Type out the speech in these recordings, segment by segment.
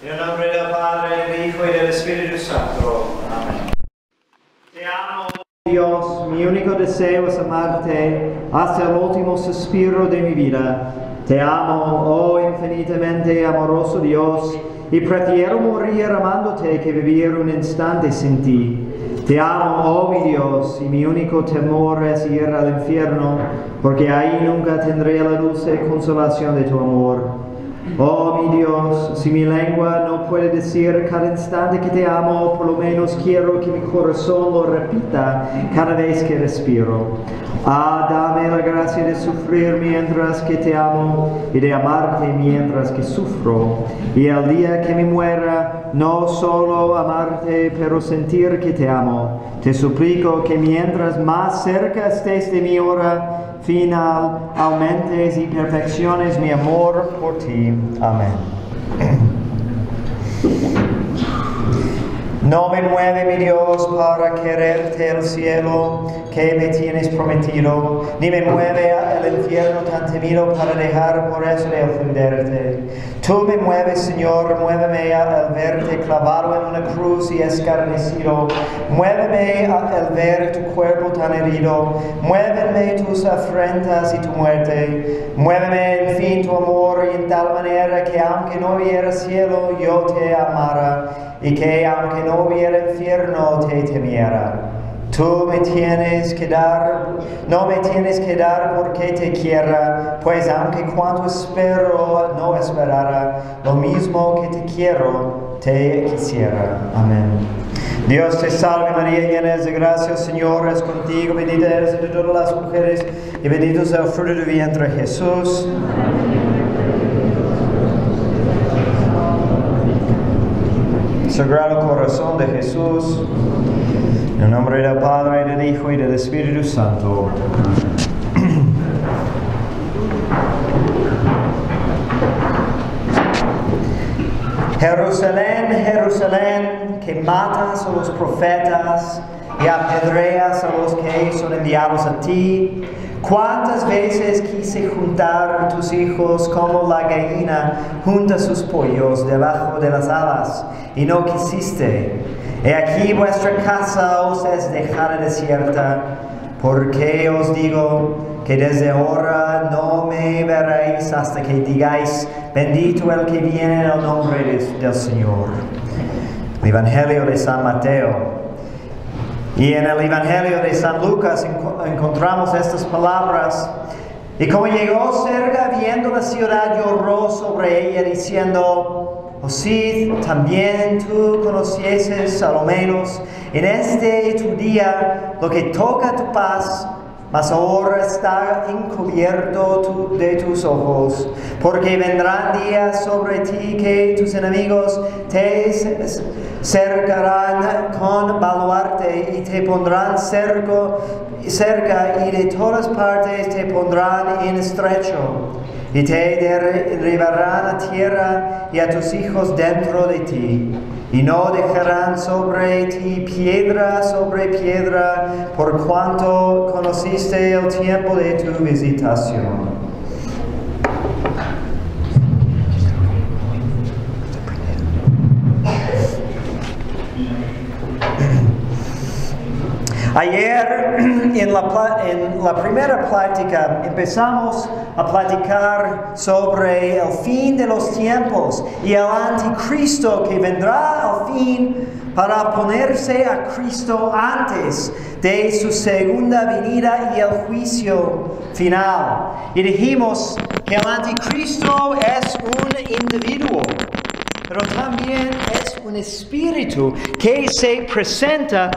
En el nombre del Padre, del Hijo y del Espíritu Santo. Amén. Te amo, Dios, mi único deseo es amarte hasta el último suspiro de mi vida. Te amo, oh infinitamente amoroso Dios, y prefiero morir amándote que vivir un instante sin ti. Te amo, oh mi Dios, y mi único temor es ir al infierno, porque ahí nunca tendré la dulce consolación de tu amor. Oh mi Dios, si mi lengua no puede decir cada instante que te amo, por lo menos quiero que mi corazón lo repita cada vez que respiro. Dame la gracia de sufrir mientras que te amo y de amarte mientras que sufro. Y el día que me muera, no solo amarte, pero sentir que te amo. Te suplico que mientras más cerca estés de mi hora final, aumentes y perfecciones mi amor por ti. Amén. No me mueve, mi Dios, para quererte el cielo que me tienes prometido, ni me mueve al infierno tan temido para dejar por eso de ofenderte. Tú me mueves, Señor, muéveme al verte clavado en una cruz y escarnecido. Muéveme al ver tu cuerpo tan herido. Muéveme tus afrentas y tu muerte. Muéveme, en fin, tu amor, y en tal manera que aunque no hubiera cielo, yo te amara, y que aunque no hubiera infierno, te temiera. Tú me tienes que dar, no me tienes que dar porque te quiera, pues aunque cuanto espero no esperara, lo mismo que te quiero, te quisiera. Amén. Dios te salve María, llena eres de gracia, el Señor es contigo, bendita eres entre todas las mujeres, y bendito es el fruto de tu vientre, Jesús. Sagrado Corazón de Jesús, en el nombre del Padre, del Hijo y del Espíritu Santo. Jerusalén, Jerusalén, que matas a los profetas y apedreas a los que son enviados a ti. ¿Cuántas veces quise juntar tus hijos como la gallina junta sus pollos debajo de las alas, y no quisiste? He aquí vuestra casa os es dejada desierta, porque os digo que desde ahora no me veréis hasta que digáis, bendito el que viene en el nombre del Señor. El Evangelio de San Mateo. Y en el Evangelio de San Lucas encontramos estas palabras. Y como llegó cerca, viendo la ciudad, lloró sobre ella, diciendo, oh si también tú conocieses a lo menos en este tu día lo que toca tu paz, mas ahora está encubierto de tus ojos, porque vendrán días sobre ti que tus enemigos te cercarán con baluarte y te pondrán cerca y de todas partes te pondrán en estrecho y te derribarán a tierra y a tus hijos dentro de ti. Y no dejarán sobre ti piedra sobre piedra, por cuanto conociste el tiempo de tu visitación. Ayer en la primera plática empezamos a platicar sobre el fin de los tiempos y el Anticristo que vendrá al fin para ponerse a Cristo antes de su segunda venida y el juicio final. Y dijimos que el Anticristo es un individuo, pero también es un espíritu que se presenta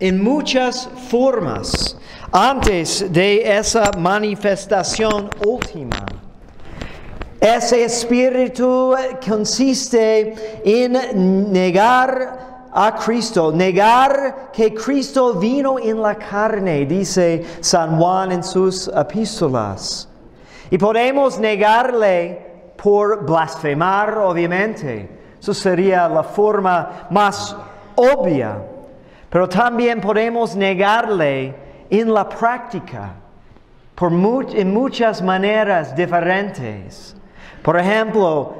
en muchas formas antes de esa manifestación última. Ese espíritu consiste en negar a Cristo, negar que Cristo vino en la carne, dice San Juan en sus epístolas. Y podemos negarle por blasfemar, obviamente. Eso sería la forma más obvia. Pero también podemos negarle en la práctica, en muchas maneras diferentes. Por ejemplo,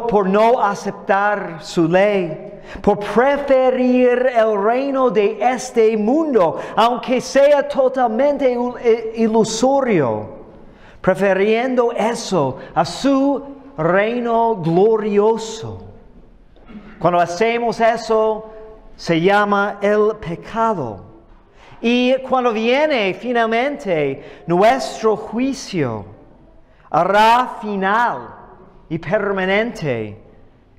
por no aceptar su ley, por preferir el reino de este mundo, aunque sea totalmente ilusorio, prefiriendo eso a su reino glorioso. Cuando hacemos eso, se llama el pecado. Y cuando viene finalmente nuestro juicio, hará final y permanente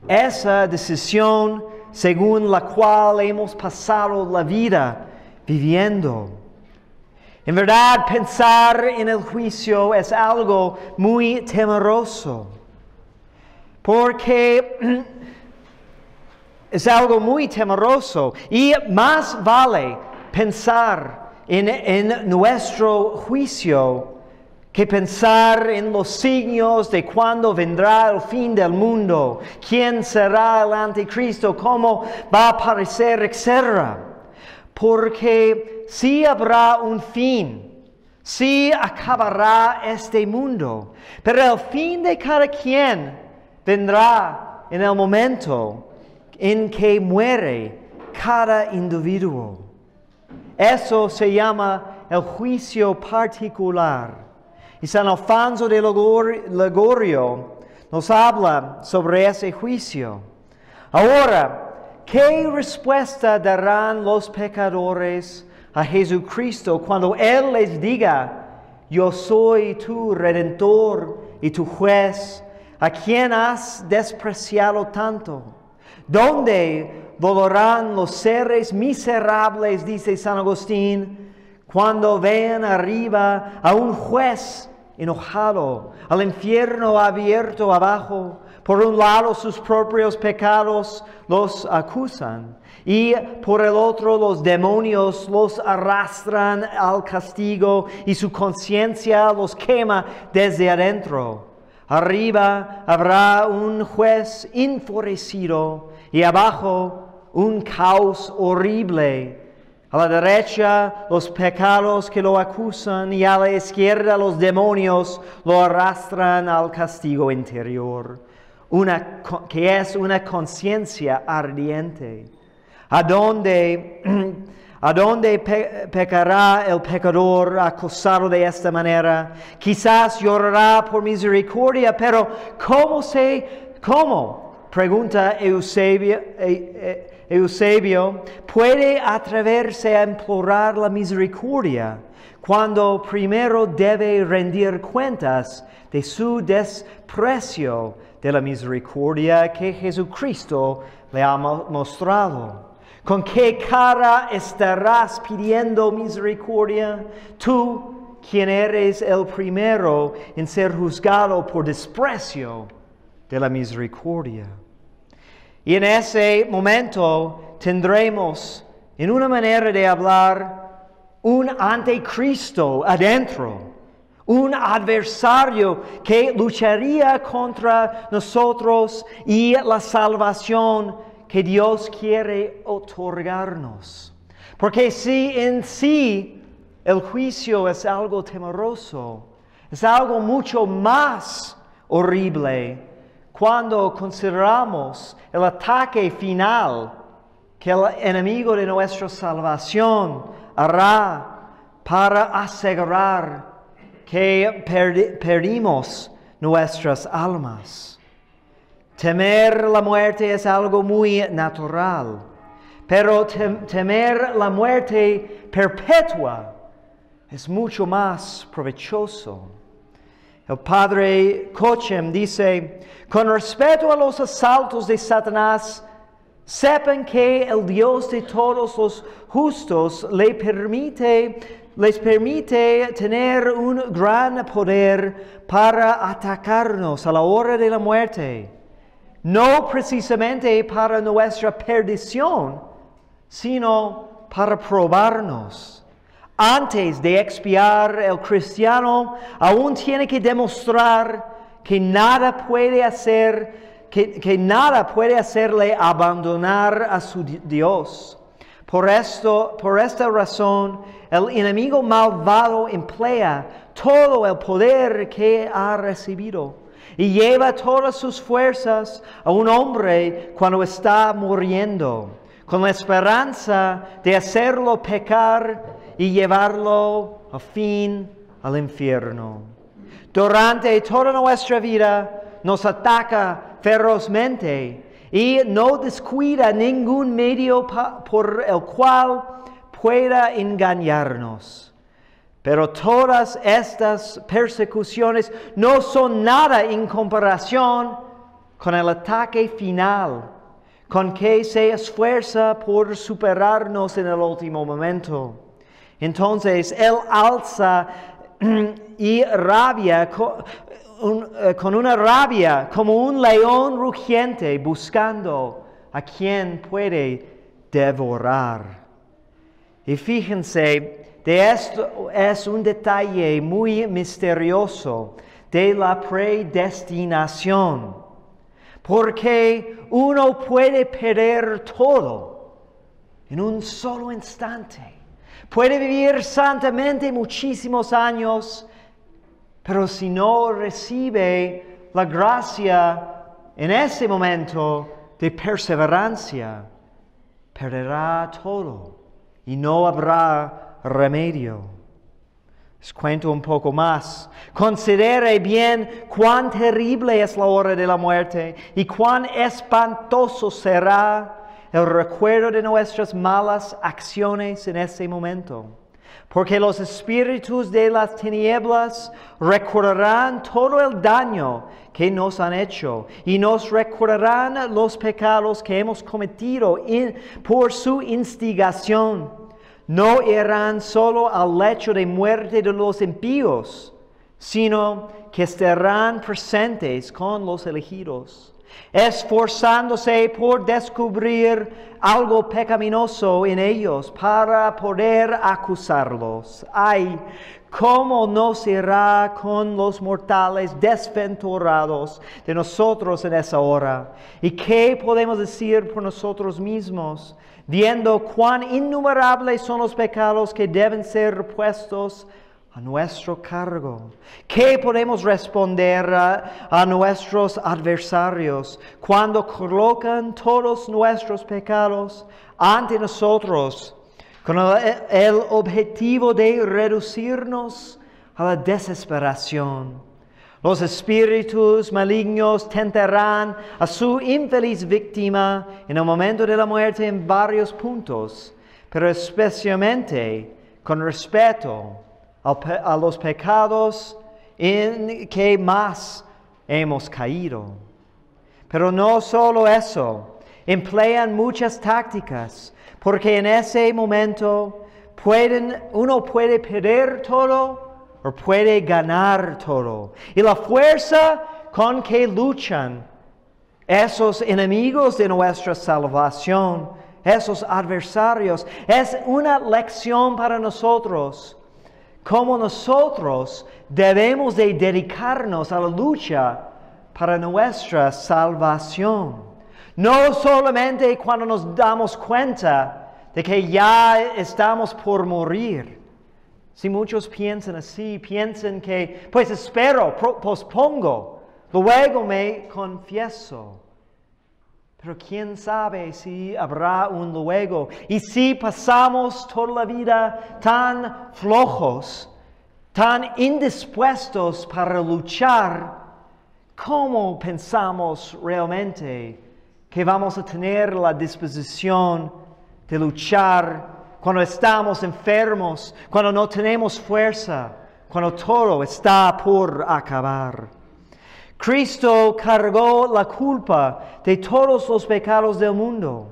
esa decisión según la cual hemos pasado la vida viviendo. En verdad, pensar en el juicio es algo muy temeroso, porque es algo muy temeroso y más vale pensar en nuestro juicio que pensar en los signos de cuándo vendrá el fin del mundo, quién será el Anticristo, cómo va a aparecer, etc. Porque sí habrá un fin, sí acabará este mundo, pero el fin de cada quien vendrá en el momento en que muere cada individuo. Eso se llama el juicio particular. Y San Alfonso de Ligorio nos habla sobre ese juicio. Ahora, ¿qué respuesta darán los pecadores a Jesucristo cuando Él les diga: yo soy tu Redentor y tu juez, a quien has despreciado tanto? ¿Dónde volarán los seres miserables, dice San Agustín, cuando vean arriba a un juez enojado, al infierno abierto abajo? Por un lado sus propios pecados los acusan y por el otro los demonios los arrastran al castigo y su conciencia los quema desde adentro. Arriba habrá un juez enfurecido y abajo un caos horrible. A la derecha los pecados que lo acusan y a la izquierda los demonios lo arrastran al castigo interior, que es una conciencia ardiente. ¿A dónde pecará el pecador acosado de esta manera? Quizás llorará por misericordia, pero ¿cómo? Pregunta Eusebio, ¿puede atreverse a implorar la misericordia cuando primero debe rendir cuentas de su desprecio de la misericordia que Jesucristo le ha mostrado? ¿Con qué cara estarás pidiendo misericordia? Tú, quien eres el primero en ser juzgado por desprecio de la misericordia. Y en ese momento tendremos, en una manera de hablar, un anticristo adentro, un adversario que lucharía contra nosotros y la salvación que Dios quiere otorgarnos. Porque si en sí el juicio es algo temeroso, es algo mucho más horrible cuando consideramos el ataque final que el enemigo de nuestra salvación hará para asegurar que perdimos nuestras almas. Temer la muerte es algo muy natural, pero temer la muerte perpetua es mucho más provechoso. El padre Cochem dice: con respecto a los asaltos de Satanás, sepan que el Dios de todos los justos les permite tener un gran poder para atacarnos a la hora de la muerte, no precisamente para nuestra perdición, sino para probarnos. Antes de expiar, el cristiano aún tiene que demostrar que nada puede hacerle abandonar a su Dios. Por esta razón, el enemigo malvado emplea todo el poder que ha recibido. y lleva todas sus fuerzas a un hombre cuando está muriendo, con la esperanza de hacerlo pecar y llevarlo a fin al infierno. Durante toda nuestra vida nos ataca ferozmente y no descuida ningún medio por el cual pueda engañarnos. Pero todas estas persecuciones no son nada en comparación con el ataque final, con que se esfuerza por superarnos en el último momento. Entonces, Él alza y rabia con una rabia como un león rugiente buscando a quien puede devorar. Y fíjense, de esto es un detalle muy misterioso de la predestinación, porque uno puede perder todo en un solo instante. Puede vivir santamente muchísimos años, pero si no recibe la gracia en ese momento de perseverancia, perderá todo y no habrá remedio. Les cuento un poco más. Considere bien cuán terrible es la hora de la muerte y cuán espantoso será el recuerdo de nuestras malas acciones en ese momento. Porque los espíritus de las tinieblas recordarán todo el daño que nos han hecho y nos recordarán los pecados que hemos cometido por su instigación. No irán solo al lecho de muerte de los impíos, sino que estarán presentes con los elegidos, esforzándose por descubrir algo pecaminoso en ellos para poder acusarlos. ¡Ay! ¿Cómo nos irá con los mortales desventurados de nosotros en esa hora? ¿Y qué podemos decir por nosotros mismos, viendo cuán innumerables son los pecados que deben ser puestos a nuestro cargo? ¿Qué podemos responder a nuestros adversarios cuando colocan todos nuestros pecados ante nosotros con el objetivo de reducirnos a la desesperación? Los espíritus malignos tentarán a su infeliz víctima en el momento de la muerte en varios puntos, pero especialmente con respeto a los pecados en que más hemos caído. Pero no solo eso, emplean muchas tácticas, porque en ese momento uno puede perder todo o puede ganar todo. Y la fuerza con que luchan esos enemigos de nuestra salvación, esos adversarios, es una lección para nosotros. Cómo nosotros debemos de dedicarnos a la lucha para nuestra salvación. No solamente cuando nos damos cuenta de que ya estamos por morir. Si muchos piensan así, piensan que, pues espero, pospongo, luego me confieso. Pero quién sabe si habrá un luego. Y si pasamos toda la vida tan flojos, tan indispuestos para luchar, ¿cómo pensamos realmente que vamos a tener la disposición de luchar cuando estamos enfermos, cuando no tenemos fuerza, cuando todo está por acabar? Cristo cargó la culpa de todos los pecados del mundo.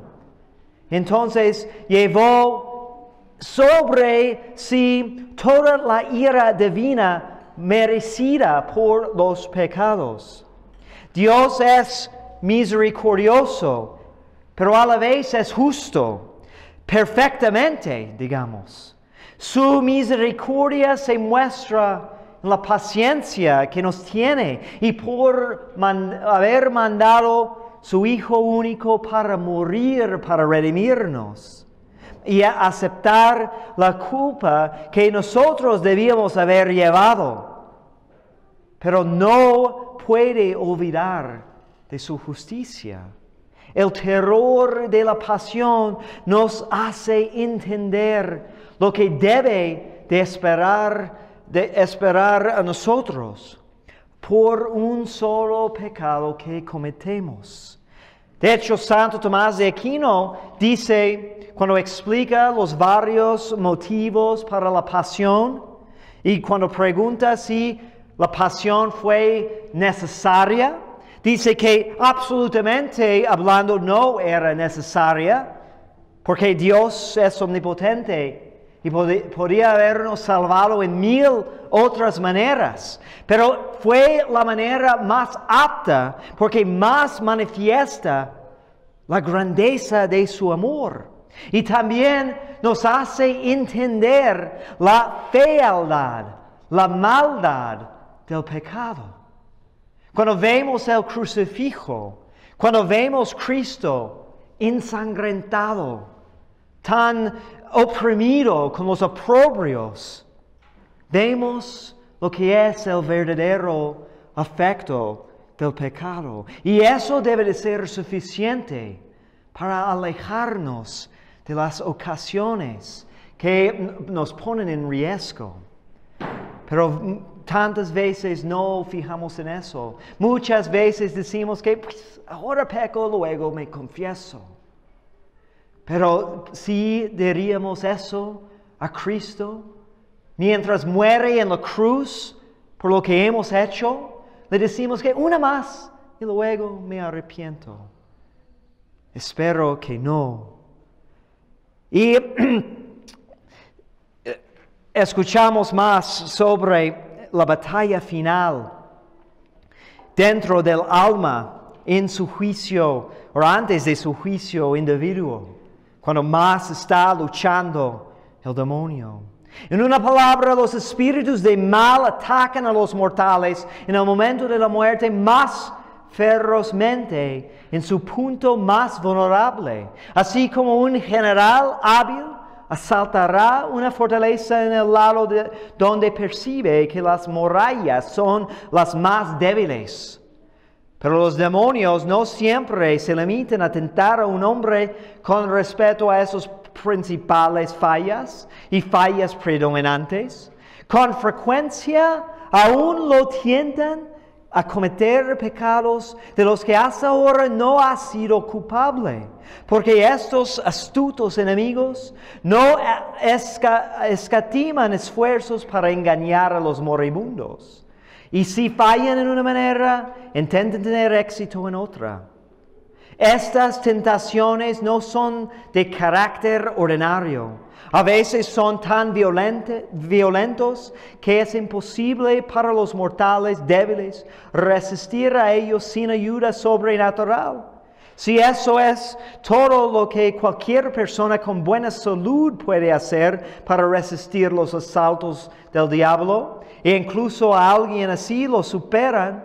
Entonces llevó sobre sí toda la ira divina merecida por los pecados. Dios es misericordioso, pero a la vez es justo, perfectamente, digamos. Su misericordia se muestra la paciencia que nos tiene y por haber mandado su Hijo único para morir, para redimirnos y aceptar la culpa que nosotros debíamos haber llevado. Pero no puede olvidar de su justicia. El terror de la pasión nos hace entender lo que debe de esperar a nosotros por un solo pecado que cometemos. De hecho, Santo Tomás de Aquino dice, cuando explica los varios motivos para la pasión y cuando pregunta si la pasión fue necesaria, dice que absolutamente hablando no era necesaria, porque Dios es omnipotente y podría habernos salvado en 1000 otras maneras. Pero fue la manera más apta porque más manifiesta la grandeza de su amor. Y también nos hace entender la fealdad, la maldad del pecado. Cuando vemos el crucifijo, cuando vemos Cristo ensangrentado, tan oprimido con los oprobrios, vemos lo que es el verdadero afecto del pecado. Y eso debe de ser suficiente para alejarnos de las ocasiones que nos ponen en riesgo. Pero tantas veces no fijamos en eso. Muchas veces decimos que pues, ahora peco, luego me confieso. Pero si diríamos eso a Cristo, mientras muere en la cruz por lo que hemos hecho, le decimos que una más y luego me arrepiento. Espero que no. Y escuchamos más sobre la batalla final dentro del alma en su juicio o antes de su juicio individuo, cuando más está luchando el demonio. En una palabra, los espíritus de mal atacan a los mortales en el momento de la muerte más ferozmente, en su punto más vulnerable. Así como un general hábil asaltará una fortaleza en el lado donde percibe que las murallas son las más débiles. Pero los demonios no siempre se limitan a tentar a un hombre con respecto a esos principales fallas y fallas predominantes. Con frecuencia aún lo tientan a cometer pecados de los que hasta ahora no ha sido culpable, porque estos astutos enemigos no escatiman esfuerzos para engañar a los moribundos. Y si fallan en una manera, intentan tener éxito en otra. Estas tentaciones no son de carácter ordinario. A veces son tan violentos que es imposible para los mortales débiles resistir a ellos sin ayuda sobrenatural. Si eso es todo lo que cualquier persona con buena salud puede hacer para resistir los asaltos del diablo, e incluso a alguien así lo superan,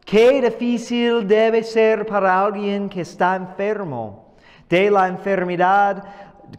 qué difícil debe ser para alguien que está enfermo de la enfermedad,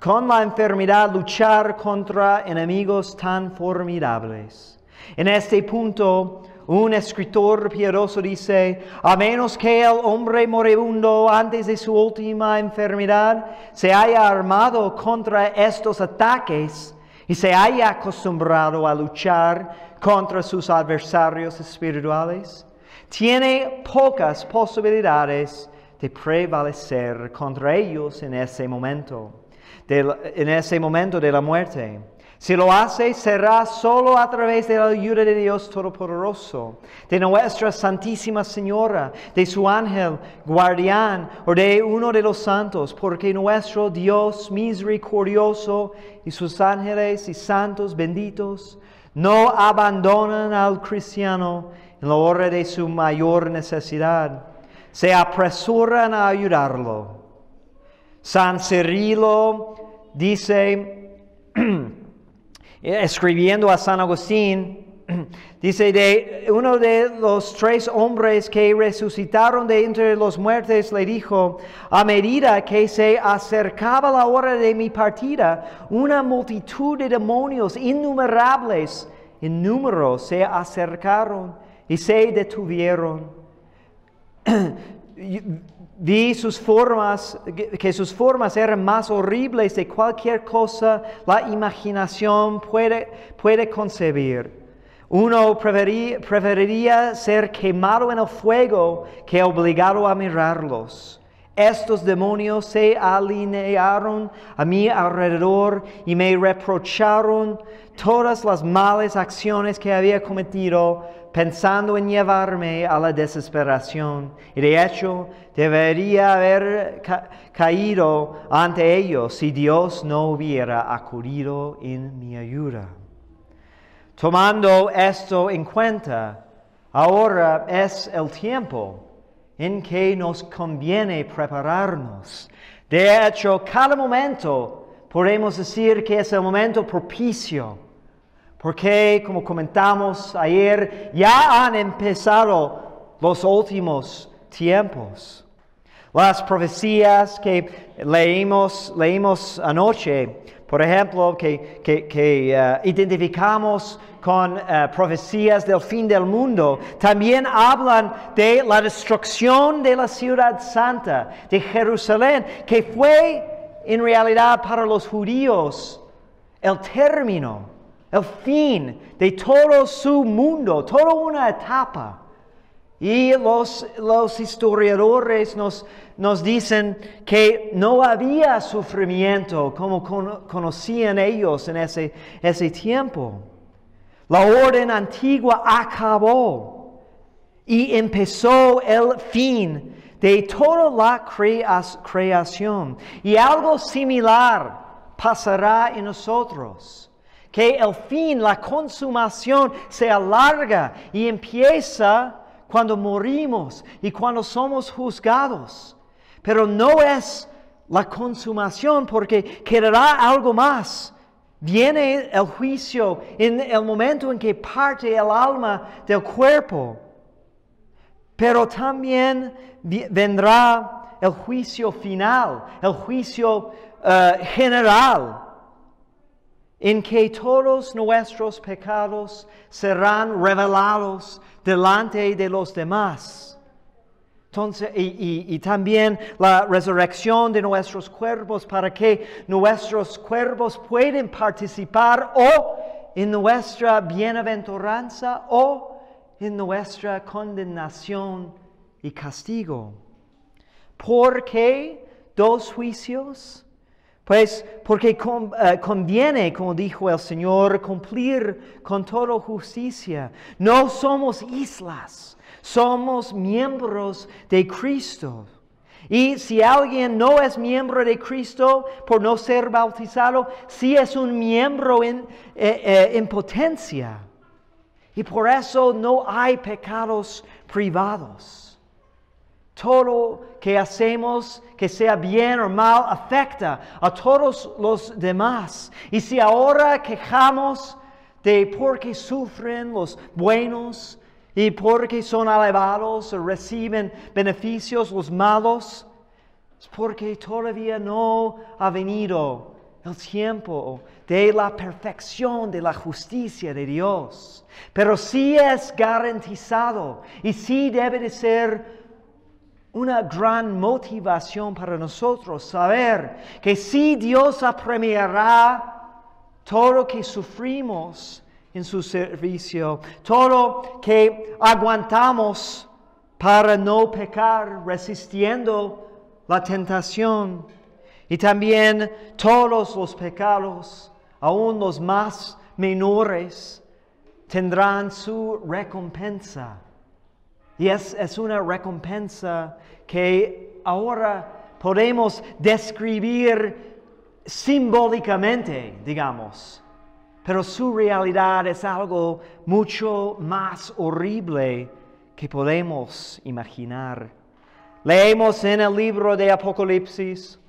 con la enfermedad luchar contra enemigos tan formidables. En este punto, un escritor piadoso dice, a menos que el hombre moribundo antes de su última enfermedad se haya armado contra estos ataques y se haya acostumbrado a luchar contra sus adversarios espirituales, tiene pocas posibilidades de prevalecer contra ellos en ese momento de la muerte. Si lo hace, será solo a través de la ayuda de Dios Todopoderoso, de nuestra Santísima Señora, de su ángel guardián o de uno de los santos, porque nuestro Dios misericordioso y sus ángeles y santos benditos no abandonan al cristiano en la hora de su mayor necesidad. Se apresuran a ayudarlo. San Cirilo dice, escribiendo a San Agustín, dice de uno de los 3 hombres que resucitaron de entre los muertos, le dijo, a medida que se acercaba la hora de mi partida, una multitud de demonios innumerables en número se acercaron y se detuvieron. Vi sus formas, que sus formas eran más horribles de cualquier cosa la imaginación puede concebir. Uno preferiría ser quemado en el fuego que obligado a mirarlos. Estos demonios se alinearon a mi alrededor y me reprocharon todas las malas acciones que había cometido, pensando en llevarme a la desesperación. Y de hecho, debería haber caído ante ellos si Dios no hubiera acudido en mi ayuda. Tomando esto en cuenta, ahora es el tiempo en que nos conviene prepararnos. De hecho, cada momento podemos decir que es el momento propicio, porque, como comentamos ayer, ya han empezado los últimos tiempos. Las profecías que leímos anoche, por ejemplo, que identificamos con profecías del fin del mundo, también hablan de la destrucción de la ciudad santa, de Jerusalén, que fue en realidad para los judíos el término, el fin de todo su mundo, toda una etapa. Y los historiadores nos dicen que no había sufrimiento como conocían ellos en ese tiempo. La orden antigua acabó y empezó el fin de toda la creación. Y algo similar pasará en nosotros. Que el fin, la consumación, se alarga y empieza cuando morimos y cuando somos juzgados. Pero no es la consumación, porque quedará algo más. Viene el juicio en el momento en que parte el alma del cuerpo. Pero también vendrá el juicio final, el juicio general, en que todos nuestros pecados serán revelados delante de los demás. Entonces, y también la resurrección de nuestros cuerpos para que nuestros cuerpos puedan participar o en nuestra bienaventuranza o en nuestra condenación y castigo. ¿Por qué dos juicios? Pues porque conviene, como dijo el Señor, cumplir con toda justicia. No somos islas, somos miembros de Cristo. Y si alguien no es miembro de Cristo por no ser bautizado, sí es un miembro en potencia. Y por eso no hay pecados privados. Todo que hacemos, que sea bien o mal, afecta a todos los demás. Y si ahora quejamos de por qué sufren los buenos y por qué son elevados o reciben beneficios los malos, es porque todavía no ha venido el tiempo de la perfección de la justicia de Dios. Pero sí es garantizado y sí debe de ser una gran motivación para nosotros saber que si Dios apremiará todo lo que sufrimos en su servicio, todo que aguantamos para no pecar, resistiendo la tentación, y también todos los pecados, aun los más menores, tendrán su recompensa. Y es una recompensa que ahora podemos describir simbólicamente, digamos. Pero su realidad es algo mucho más horrible que podemos imaginar. Leemos en el libro de Apocalipsis: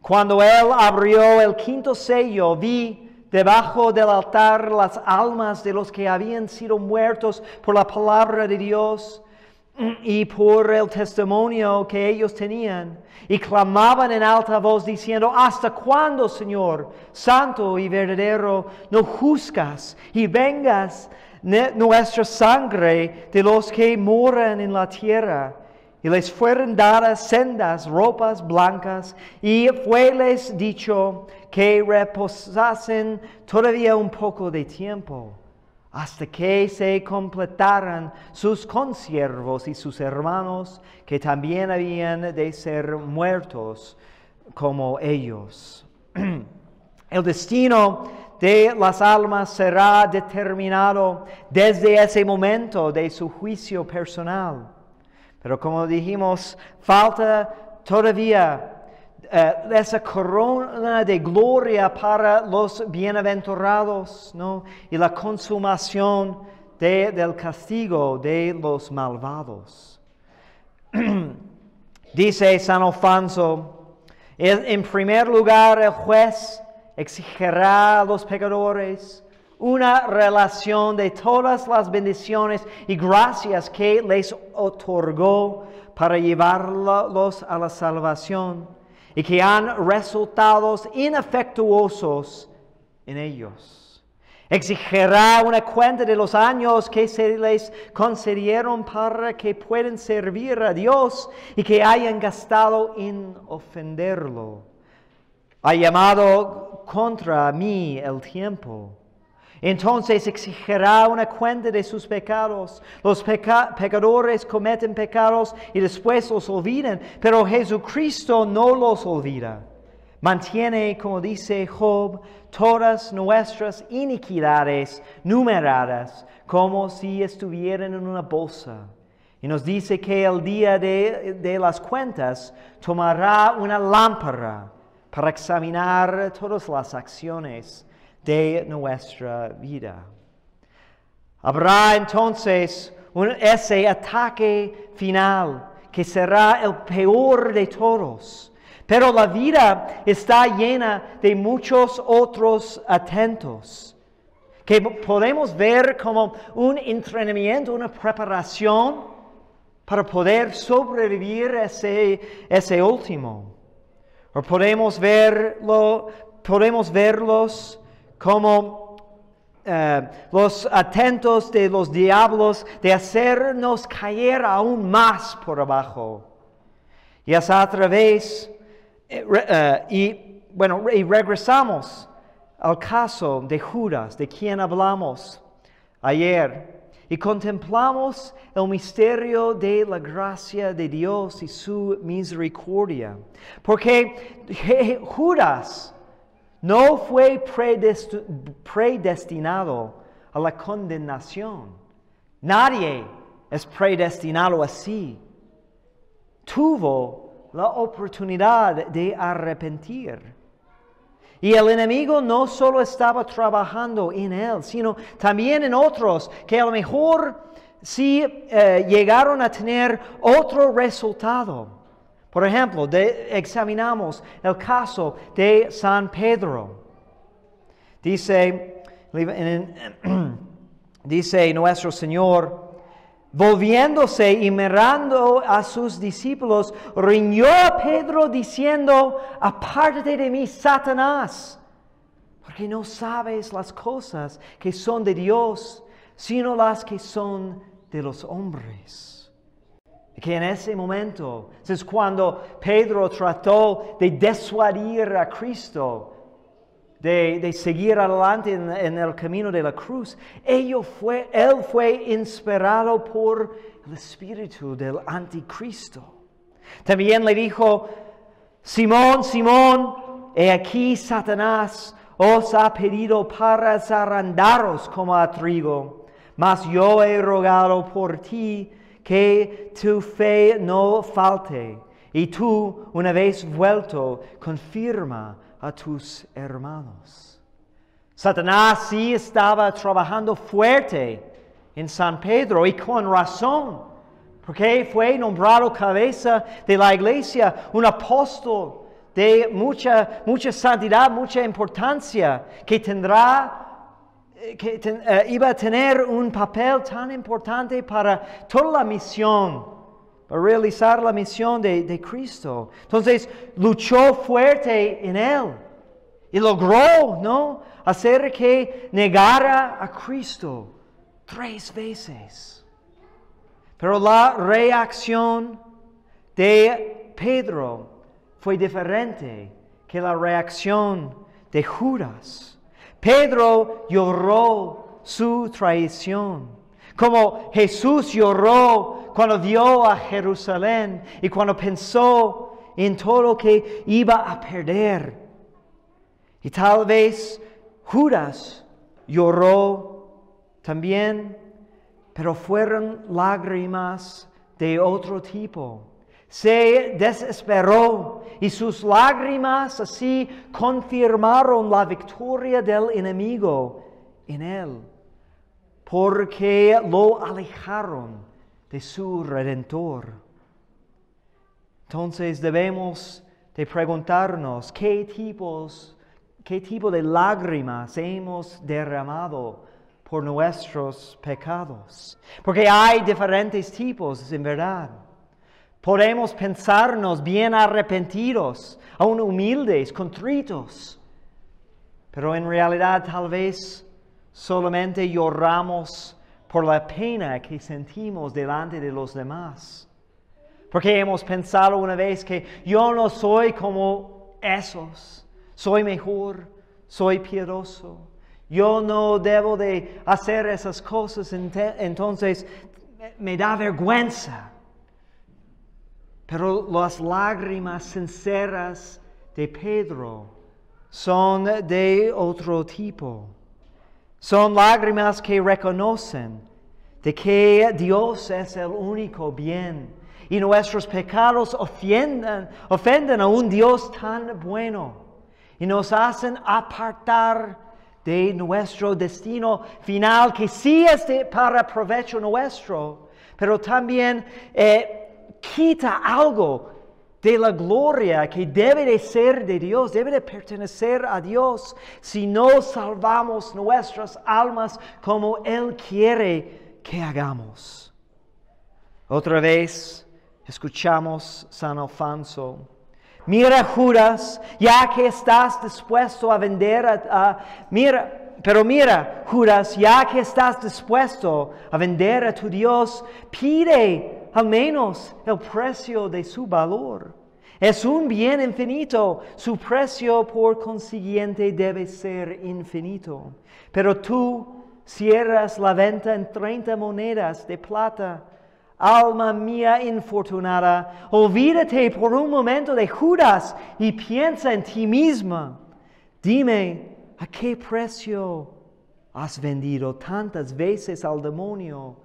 cuando Él abrió el quinto sello, vi debajo del altar las almas de los que habían sido muertos por la palabra de Dios y por el testimonio que ellos tenían, y clamaban en alta voz diciendo: ¿hasta cuándo, Señor, santo y verdadero, no juzgas y vengas nuestra sangre de los que moran en la tierra. Y les fueron dadas sendas ropas blancas, y fueles dicho que reposasen todavía un poco de tiempo, hasta que se completaran sus consiervos y sus hermanos, que también habían de ser muertos como ellos. El destino de las almas será determinado desde ese momento de su juicio personal. Pero como dijimos, falta todavía esa corona de gloria para los bienaventurados, ¿no? Y la consumación del castigo de los malvados. Dice San Alfonso, en primer lugar el juez exigirá a los pecadores una relación de todas las bendiciones y gracias que les otorgó para llevarlos a la salvación y que han resultado inefectuosos en ellos. Exigirá una cuenta de los años que se les concedieron para que puedan servir a Dios y que hayan gastado en ofenderlo. Ha llamado contra mí el tiempo. Entonces exigirá una cuenta de sus pecados. Los pecadores cometen pecados y después los olvidan, pero Jesucristo no los olvida. Mantiene, como dice Job, todas nuestras iniquidades numeradas, como si estuvieran en una bolsa. Y nos dice que el día de las cuentas tomará una lámpara para examinar todas las acciones de nuestra vida. Habrá entonces ese ataque final que será el peor de todos. Pero la vida está llena de muchos otros atentos que podemos ver como un entrenamiento, una preparación para poder sobrevivir ese último. O podemos verlos como los atentos de los diablos de hacernos caer aún más por abajo. Y es a través, y regresamos al caso de Judas, de quien hablamos ayer, y contemplamos el misterio de la gracia de Dios y su misericordia. Porque Judas no fue predestinado a la condenación. Nadie es predestinado así. Tuvo la oportunidad de arrepentir. Y el enemigo no solo estaba trabajando en él, sino también en otros que a lo mejor sí llegaron a tener otro resultado. Por ejemplo, examinamos el caso de San Pedro. Dice nuestro Señor, volviéndose y mirando a sus discípulos, riñó a Pedro diciendo, apártate de mí, Satanás, porque no sabes las cosas que son de Dios, sino las que son de los hombres. Que en ese momento, es cuando Pedro trató de disuadir a Cristo, de seguir adelante en el camino de la cruz. Él fue inspirado por el espíritu del Anticristo. También le dijo, Simón, Simón, he aquí Satanás os ha pedido para zarandaros como a trigo, mas yo he rogado por ti que tu fe no falte, y tú, una vez vuelto, confirma a tus hermanos. Satanás sí estaba trabajando fuerte en San Pedro, y con razón, porque fue nombrado cabeza de la iglesia, un apóstol de mucha santidad, mucha importancia, que iba a tener un papel tan importante para toda la misión, para realizar la misión de Cristo. Entonces, luchó fuerte en él y logró, hacer que negara a Cristo 3 veces. Pero la reacción de Pedro fue diferente que la reacción de Judas. Pedro lloró su traición, como Jesús lloró cuando vio a Jerusalén y cuando pensó en todo lo que iba a perder. Y tal vez Judas lloró también, pero fueron lágrimas de otro tipo. Se desesperó y sus lágrimas así confirmaron la victoria del enemigo en él, porque lo alejaron de su Redentor. Entonces debemos de preguntarnos qué tipo de lágrimas hemos derramado por nuestros pecados. Porque hay diferentes tipos, en verdad. Podemos pensarnos bien arrepentidos, aún humildes, contritos. Pero en realidad tal vez solamente lloramos por la pena que sentimos delante de los demás. Porque hemos pensado una vez que yo no soy como esos. Soy mejor, soy piadoso. Yo no debo de hacer esas cosas, entonces me da vergüenza. Pero las lágrimas sinceras de Pedro son de otro tipo. Son lágrimas que reconocen de que Dios es el único bien y nuestros pecados ofenden a un Dios tan bueno y nos hacen apartar de nuestro destino final, que sí es para provecho nuestro, pero también quita algo de la gloria que debe de ser de Dios, debe de pertenecer a Dios, si no salvamos nuestras almas como Él quiere que hagamos. Otra vez escuchamos San Alfonso. Mira, Judas, ya que estás dispuesto a vender Mira, Judas, ya que estás dispuesto a vender a tu Dios, pide al menos el precio de su valor. Es un bien infinito, su precio por consiguiente debe ser infinito. Pero tú cierras la venta en 30 monedas de plata. Alma mía infortunada, olvídate por un momento de Judas y piensa en ti misma. Dime, ¿a qué precio has vendido tantas veces al demonio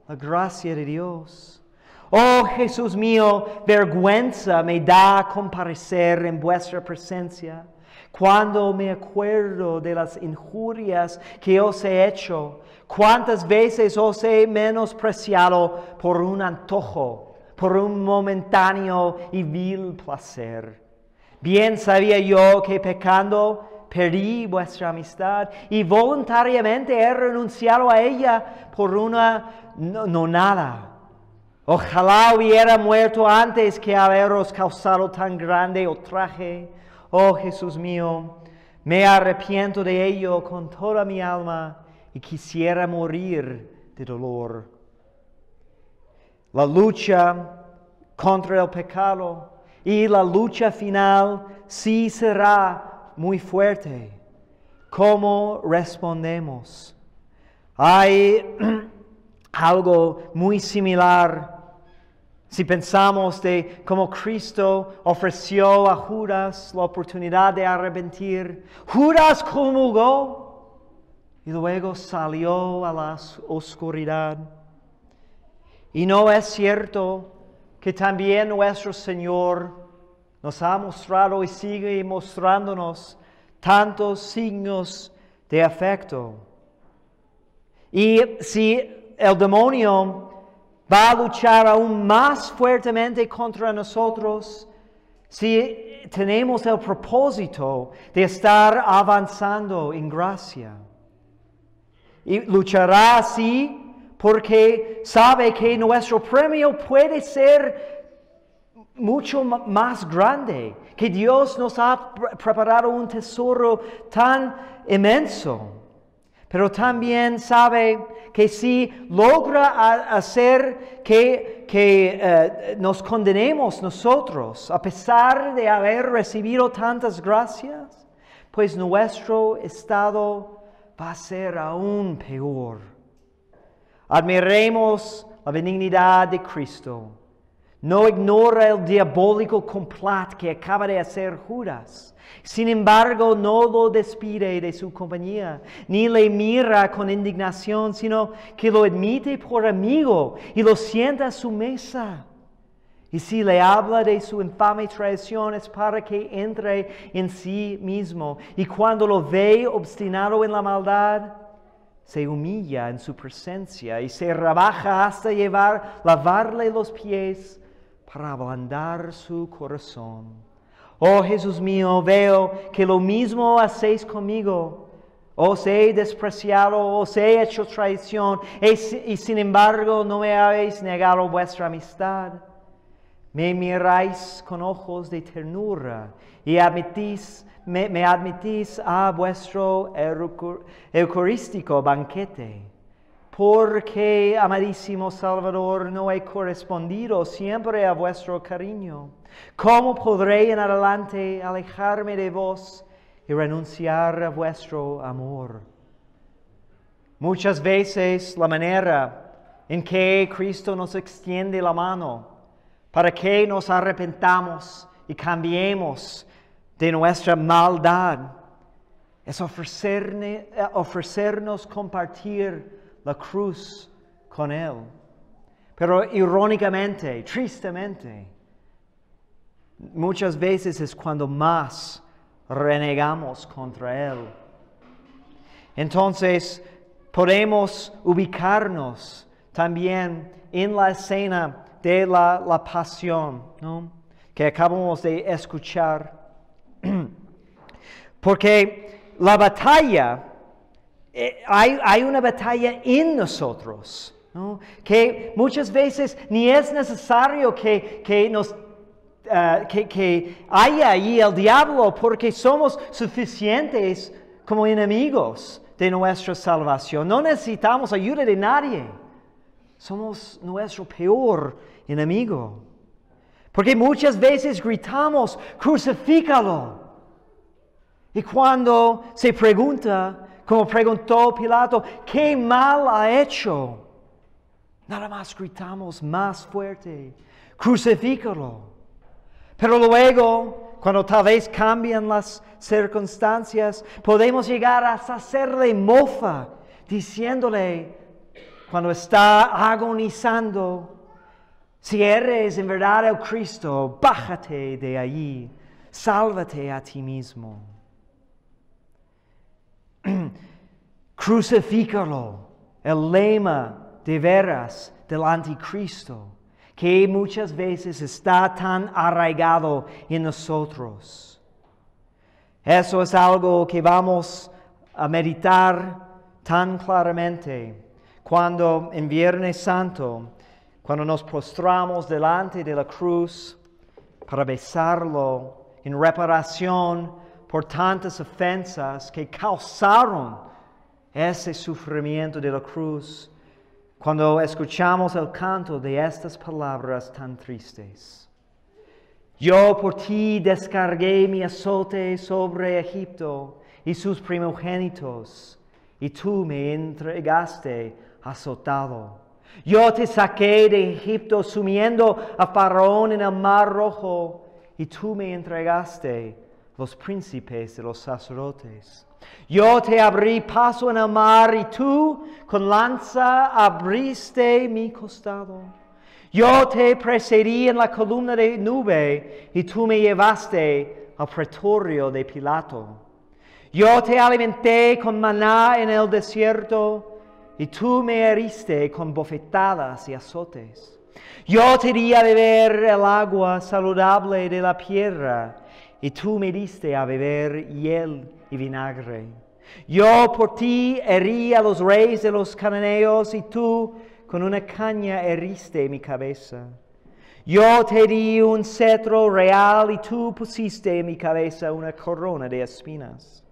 la gracia de Dios? Oh Jesús mío, vergüenza me da comparecer en vuestra presencia. Cuando me acuerdo de las injurias que os he hecho, cuántas veces os he menospreciado por un antojo, por un momentáneo y vil placer. Bien sabía yo que pecando perdí vuestra amistad y voluntariamente he renunciado a ella por una nonada. Ojalá hubiera muerto antes que haberos causado tan grande ultraje. Oh Jesús mío, me arrepiento de ello con toda mi alma y quisiera morir de dolor. La lucha contra el pecado y la lucha final sí será muy fuerte. ¿Cómo respondemos? Hay algo muy similar si pensamos de cómo Cristo ofreció a Judas la oportunidad de arrepentir. Judas comulgó y luego salió a la oscuridad. Y no es cierto que también nuestro Señor nos ha mostrado y sigue mostrándonos tantos signos de afecto. Y si el demonio va a luchar aún más fuertemente contra nosotros, si tenemos el propósito de estar avanzando en gracia. Y luchará así porque sabe que nuestro premio puede ser mucho más grande, que Dios nos ha preparado un tesoro tan inmenso. Pero también sabe que si logra hacer que nos condenemos nosotros, a pesar de haber recibido tantas gracias, pues nuestro estado va a ser aún peor. Admiremos la benignidad de Cristo. No ignora el diabólico complot que acaba de hacer Judas. Sin embargo, no lo despide de su compañía, ni le mira con indignación, sino que lo admite por amigo y lo sienta a su mesa. Y si le habla de su infame traición es para que entre en sí mismo. Y cuando lo ve obstinado en la maldad, se humilla en su presencia y se rebaja hasta lavarle los pies para ablandar su corazón. Oh Jesús mío, veo que lo mismo hacéis conmigo. Os he despreciado, os he hecho traición, y sin embargo no me habéis negado vuestra amistad. Me miráis con ojos de ternura y me admitís a vuestro eucarístico banquete. Porque, amadísimo Salvador, no he correspondido siempre a vuestro cariño. ¿Cómo podré en adelante alejarme de vos y renunciar a vuestro amor? Muchas veces la manera en que Cristo nos extiende la mano para que nos arrepentamos y cambiemos de nuestra maldad es ofrecernos compartir la cruz con Él. Pero irónicamente, tristemente, muchas veces es cuando más renegamos contra Él. Entonces, podemos ubicarnos también en la escena de la pasión, ¿no?, que acabamos de escuchar. Porque la batalla, hay una batalla en nosotros, ¿no?, que muchas veces ni es necesario que haya allí el diablo, porque somos suficientes como enemigos de nuestra salvación. No necesitamos ayuda de nadie. Somos nuestro peor enemigo. Porque muchas veces gritamos, crucifícalo. Y cuando se pregunta, como preguntó Pilato, ¿qué mal ha hecho? Nada más gritamos más fuerte, crucifícalo. Pero luego, cuando tal vez cambian las circunstancias, podemos llegar hasta hacerle mofa, diciéndole, cuando está agonizando, si eres en verdad el Cristo, bájate de allí, sálvate a ti mismo. Crucifícalo, el lema de veras del Anticristo, que muchas veces está tan arraigado en nosotros. Eso es algo que vamos a meditar tan claramente cuando en Viernes Santo, cuando nos postramos delante de la cruz para besarlo en reparación por tantas ofensas que causaron ese sufrimiento de la cruz, cuando escuchamos el canto de estas palabras tan tristes. Yo por ti descargué mi azote sobre Egipto y sus primogénitos, y tú me entregaste azotado. Yo te saqué de Egipto sumiendo a Faraón en el mar rojo, y tú me entregaste los príncipes de los sacerdotes. Yo te abrí paso en el mar, y tú con lanza abriste mi costado. Yo te precedí en la columna de nube, y tú me llevaste al pretorio de Pilato. Yo te alimenté con maná en el desierto, y tú me heriste con bofetadas y azotes. Yo te di a beber el agua saludable de la piedra, y tú me diste a beber hiel y vinagre. Yo por ti herí a los reyes de los cananeos, y tú con una caña heriste mi cabeza. Yo te di un cetro real, y tú pusiste en mi cabeza una corona de espinas.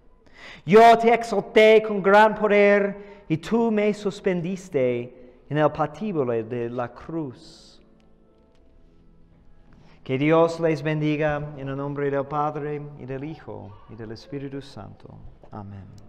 Yo te exalté con gran poder y tú me suspendiste en el patíbulo de la cruz. Que Dios les bendiga en el nombre del Padre y del Hijo y del Espíritu Santo. Amén.